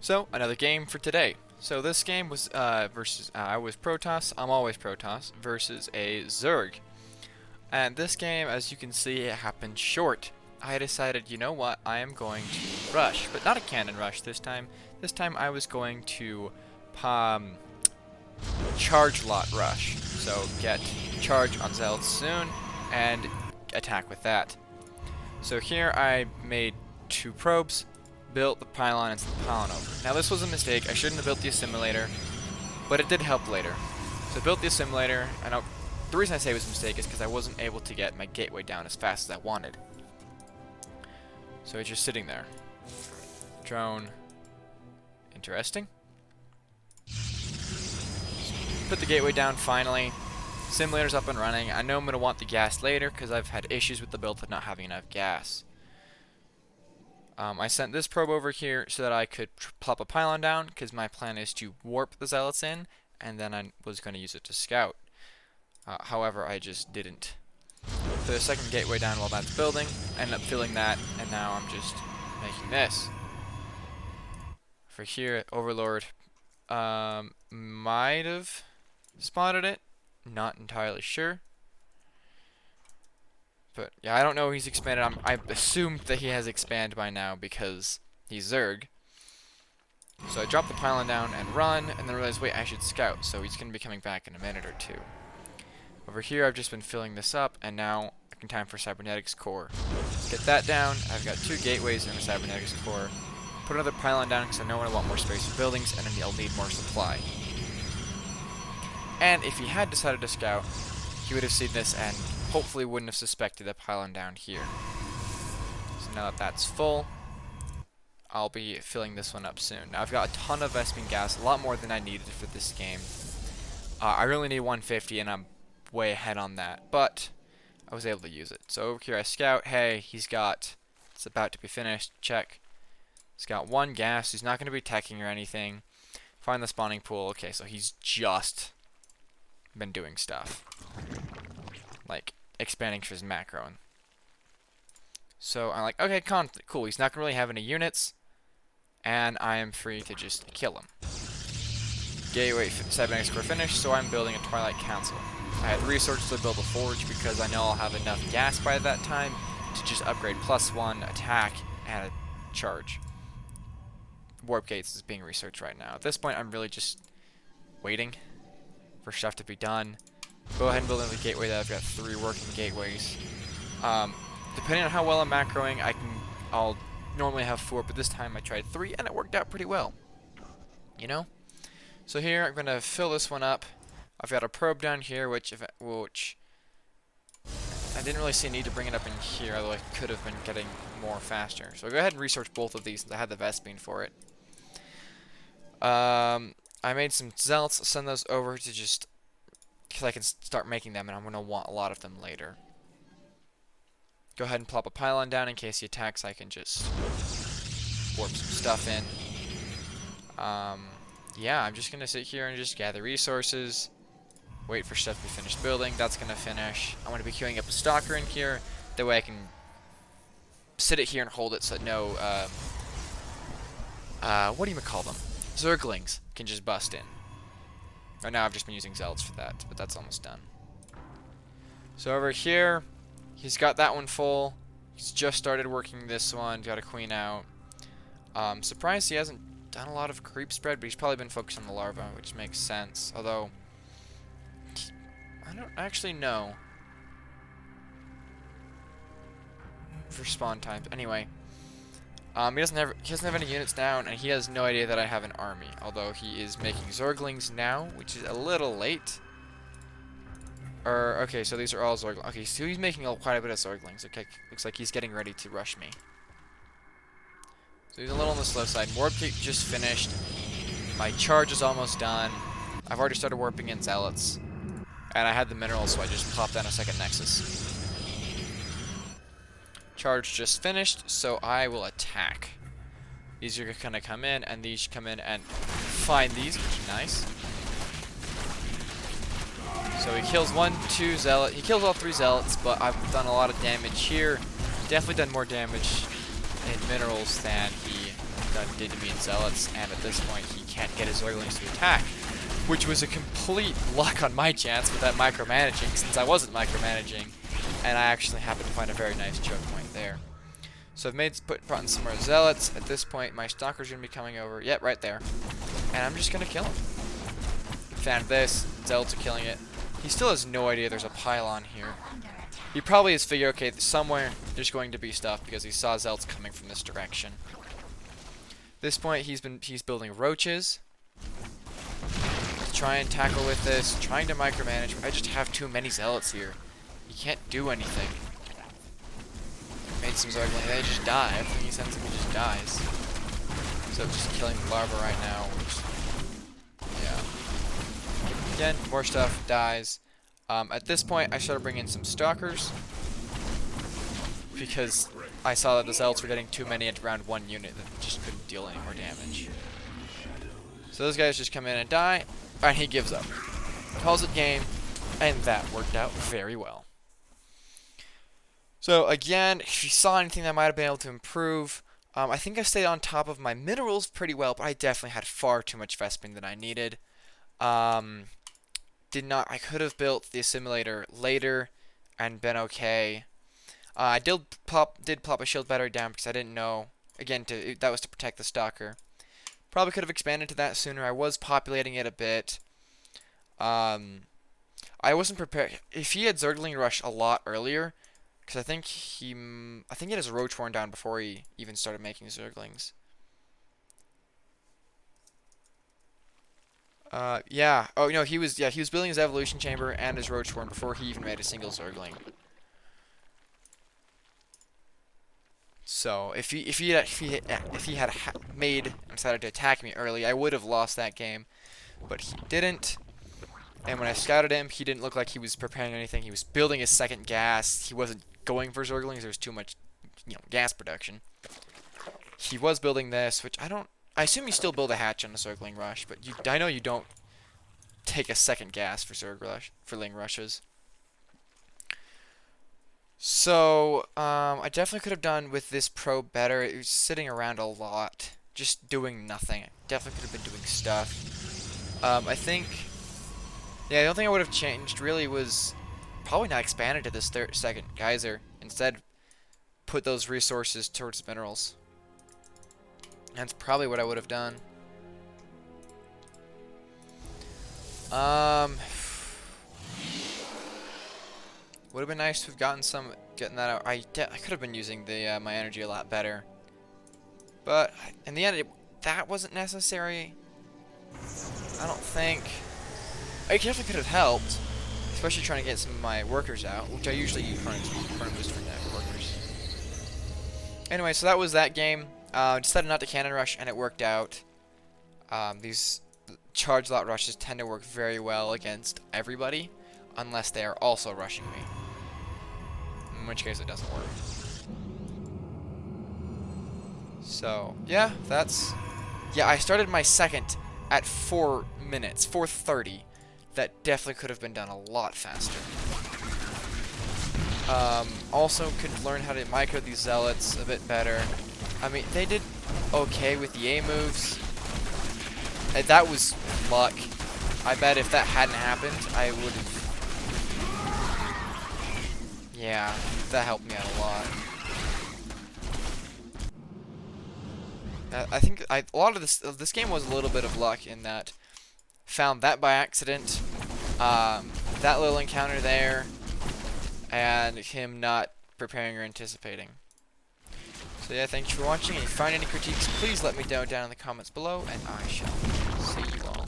So, another game for today. So this game was I was Protoss, I'm always Protoss, versus a Zerg. And this game, as you can see, it happened short. I decided, you know what, I am going to rush, but not a cannon rush this time. This time I was going to charge lot rush. So get charge on Zealots soon and attack with that. So here I made 2 probes, built the pylon and sent the pylon over. Now this was a mistake. I shouldn't have built the assimilator, but it did help later. So I built the assimilator, and the reason I say it was a mistake is because I wasn't able to get my gateway down as fast as I wanted. So it's just sitting there. Drone. Interesting. Put the gateway down finally. Simulator's up and running. I know I'm going to want the gas later because I've had issues with the build of not having enough gas. I sent this probe over here so that I could plop a pylon down, because my plan is to warp the zealots in, and then I was going to use it to scout. However, I just didn't. Put a second gateway down while that's building, ended up filling that, and now I'm just making this. For here, Overlord might have spotted it, not entirely sure. But yeah, I don't know if he's expanded. I assumed that he has expanded by now because he's Zerg. So I dropped the pylon down and run, and then realized, wait, I should scout. So he's going to be coming back in a minute or two. Over here, I've just been filling this up, and now in time for Cybernetics Core. Get that down. I've got 2 gateways in the Cybernetics Core. Put another pylon down because I know I want more space for buildings, and then I'll need more supply. And if he had decided to scout, he would have seen this and hopefully wouldn't have suspected a pylon down here. So now that that's full, I'll be filling this one up soon. Now I've got a ton of Vespene gas, a lot more than I needed for this game. I really need 150 and I'm way ahead on that, but I was able to use it. So over here I scout, hey, it's about to be finished, check. He's got 1 gas, he's not going to be teching or anything. Find the spawning pool, okay, so he's just been doing stuff. Like expanding for his macro. So I'm like, okay, cool, he's not going to really have any units, and I am free to just kill him. Gateway Cybernetics Core finished, so I'm building a Twilight Council. I had resources to build a forge because I know I'll have enough gas by that time to just upgrade +1 attack and a charge. Warp Gates is being researched right now. At this point, I'm really just waiting for stuff to be done. Go ahead and build another gateway. That I've got 3 working gateways. Depending on how well I'm macroing, I'll normally have 4, but this time I tried 3 and it worked out pretty well. You know? So here I'm gonna fill this one up. I've got a probe down here, which I didn't really see a need to bring it up in here, although I could have been getting more faster. So I'll go ahead and research both of these since I had the Vespene for it. I made some zealots, send those over to just because I can start making them, and I'm going to want a lot of them later. Go ahead and plop a pylon down in case he attacks. I can just warp some stuff in. Yeah, I'm just going to sit here and just gather resources. Wait for stuff to be finished building. That's going to finish. I'm going to be queuing up a stalker in here. That way I can sit it here and hold it so that no, what do you call them? Zerglings can just bust in. Right now I've just been using zealots for that, but that's almost done. So over here, he's got that one full. He's just started working this one. Got a queen out. Surprised he hasn't done a lot of creep spread, but he's probably been focused on the larva, which makes sense. Although, I don't actually know for spawn times. Anyway, he doesn't have any units down, and he has no idea that I have an army. Although he is making Zerglings now, which is a little late. Okay, so these are all Zerglings. Okay, so he's making quite a bit of Zerglings. Okay, looks like he's getting ready to rush me. So he's a little on the slow side. Warp Gate just finished. My charge is almost done. I've already started warping in zealots. And I had the minerals, so I just popped down a second nexus. Charge just finished, so I will attack. These are gonna come in, and these come in and find these, which is nice. So he kills 1, 2 zealot. He kills all 3 zealots, but I've done a lot of damage here. Definitely done more damage in minerals than he did to me in Zealots, and at this point he can't get his Zerglings to attack, which was a complete luck on my chance with that micromanaging, since I wasn't micromanaging, and I actually happened to find a very nice choke point there. So I've brought in some more Zealots. At this point, my Stalker's going to be coming over. Yep, right there. And I'm just going to kill him. Found this. Zealots are killing it. He still has no idea there's a pylon here. He probably has figured, okay, somewhere there's going to be stuff because he saw Zealots coming from this direction. At this point, he's building roaches to try and tackle with this, trying to micromanage. But I just have too many Zealots here. He can't do anything. Made some Zerglings, they just die. Everything he sends him, he just dies. So just killing the larva right now, which, yeah. Again, more stuff, dies. At this point, I started bringing in some Stalkers, because I saw that the Zealots were getting too many at around one unit that just couldn't deal any more damage. So those guys just come in and die, and he gives up. Calls it game, and that worked out very well. So again, if you saw anything that I might have been able to improve, I think I stayed on top of my minerals pretty well, but I definitely had far too much Vesping than I needed. I could have built the assimilator later and been okay. I did plop a shield battery down because I didn't know. Again, that was to protect the Stalker. Probably could have expanded to that sooner. I was populating it a bit. I wasn't prepared. If he had Zergling Rush a lot earlier, because I think he had his Roach Horn down before he even started making Zerglings. Yeah. Oh no, he was building his Evolution Chamber and his Roach Horn before he even made a single Zergling. So if he had made and decided to attack me early, I would have lost that game, but he didn't. And when I scouted him, he didn't look like he was preparing anything. He was building his second gas. He wasn't going for Zerglings. There was too much, gas production. He was building this, which I assume you still build a hatch on a Zergling Rush, but I know you don't take a second gas for Ling Rushes. So, I definitely could have done with this probe better. It was sitting around a lot, just doing nothing. Definitely could have been doing stuff. I think, the only thing I would have changed really was probably not expanded to this second geyser. Instead, put those resources towards minerals. That's probably what I would have done. Would have been nice to have gotten getting that out. I could have been using my energy a lot better. But in the end, that wasn't necessary. I don't think. I definitely could have helped, especially trying to get some of my workers out, which I usually use Chrono Boost for net workers. Anyway, so that was that game. Decided not to cannon rush, and it worked out. These charge lot rushes tend to work very well against everybody, unless they are also rushing me. In which case it doesn't work. So, yeah, I started my second at 4 minutes, 4:30. That definitely could have been done a lot faster. Also could learn how to micro these Zealots a bit better. I mean, they did okay with the A moves. That was luck. I bet if that hadn't happened, I would have. Yeah, that helped me out a lot. I think a lot of this game was a little bit of luck in that found that by accident, that little encounter there, and him not preparing or anticipating. So yeah, thanks for watching. If you find any critiques, please let me know down in the comments below, and I shall see you all.